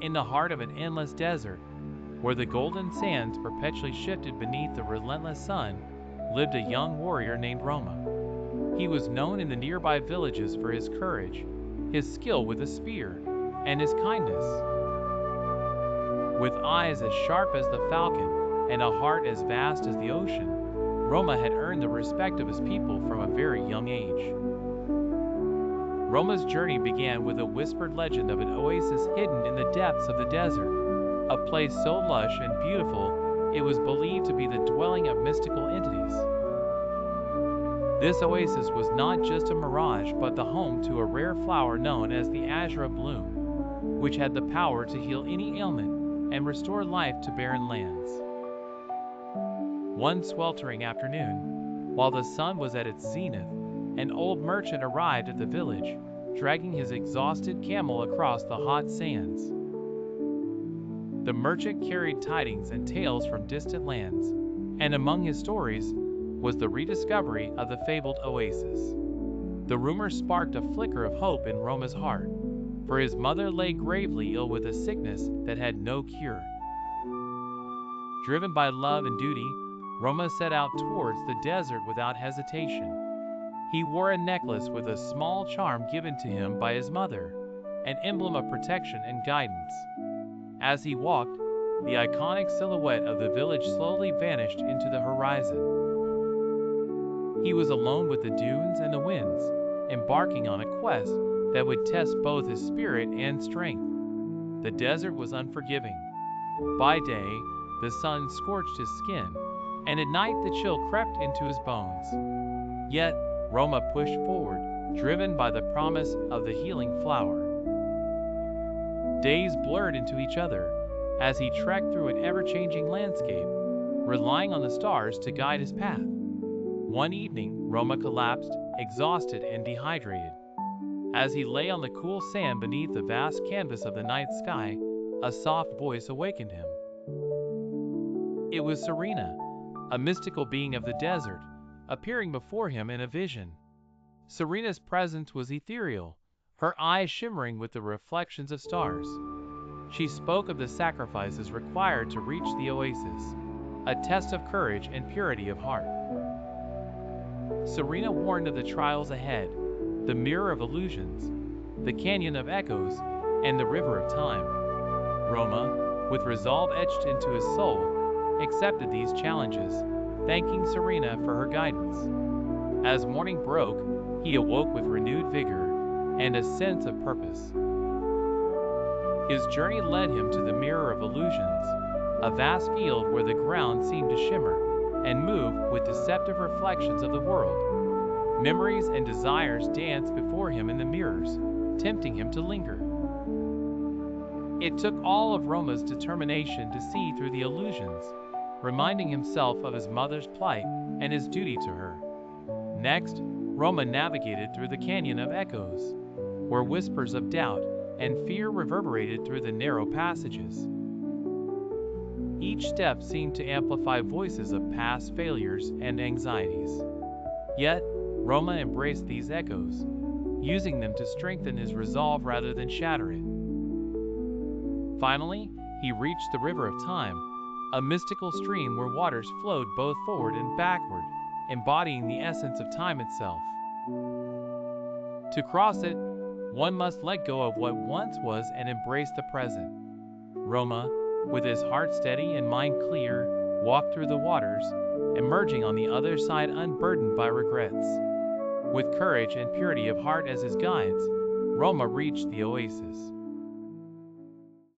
In the heart of an endless desert, where the golden sands perpetually shifted beneath the relentless sun, lived a young warrior named Roma. He was known in the nearby villages for his courage, his skill with a spear, and his kindness. With eyes as sharp as the falcon and a heart as vast as the ocean, Roma had earned the respect of his people from a very young age. Roma's journey began with a whispered legend of an oasis hidden in the depths of the desert, a place so lush and beautiful it was believed to be the dwelling of mystical entities. This oasis was not just a mirage but the home to a rare flower known as the Azura Bloom, which had the power to heal any ailment and restore life to barren lands. One sweltering afternoon, while the sun was at its zenith, an old merchant arrived at the village, dragging his exhausted camel across the hot sands. The merchant carried tidings and tales from distant lands, and among his stories was the rediscovery of the fabled oasis. The rumor sparked a flicker of hope in Roma's heart, for his mother lay gravely ill with a sickness that had no cure. Driven by love and duty, Roma set out towards the desert without hesitation. He wore a necklace with a small charm given to him by his mother, an emblem of protection and guidance. As he walked, the iconic silhouette of the village slowly vanished into the horizon. He was alone with the dunes and the winds, embarking on a quest that would test both his spirit and strength. The desert was unforgiving. By day, the sun scorched his skin, and at night the chill crept into his bones. Yet, Roma pushed forward, driven by the promise of the healing flower. Days blurred into each other as he trekked through an ever-changing landscape, relying on the stars to guide his path. One evening, Roma collapsed, exhausted and dehydrated. As he lay on the cool sand beneath the vast canvas of the night sky, a soft voice awakened him. It was Serena, a mystical being of the desert, appearing before him in a vision. Serena's presence was ethereal, her eyes shimmering with the reflections of stars. She spoke of the sacrifices required to reach the oasis, a test of courage and purity of heart. Serena warned of the trials ahead, the mirror of illusions, the canyon of echoes, and the river of time. Roma, with resolve etched into his soul, accepted these challenges, thanking Serena for her guidance. As morning broke, he awoke with renewed vigor and a sense of purpose. His journey led him to the mirror of illusions, a vast field where the ground seemed to shimmer and move with deceptive reflections of the world. Memories and desires danced before him in the mirrors, tempting him to linger. It took all of Roma's determination to see through the illusions, reminding himself of his mother's plight and his duty to her. Next, Roma navigated through the canyon of echoes, where whispers of doubt and fear reverberated through the narrow passages. Each step seemed to amplify voices of past failures and anxieties. Yet, Roma embraced these echoes, using them to strengthen his resolve rather than shatter it. Finally, he reached the river of time, a mystical stream where waters flowed both forward and backward, embodying the essence of time itself. To cross it, one must let go of what once was and embrace the present. Roma, with his heart steady and mind clear, walked through the waters, emerging on the other side unburdened by regrets. With courage and purity of heart as his guides, Roma reached the oasis.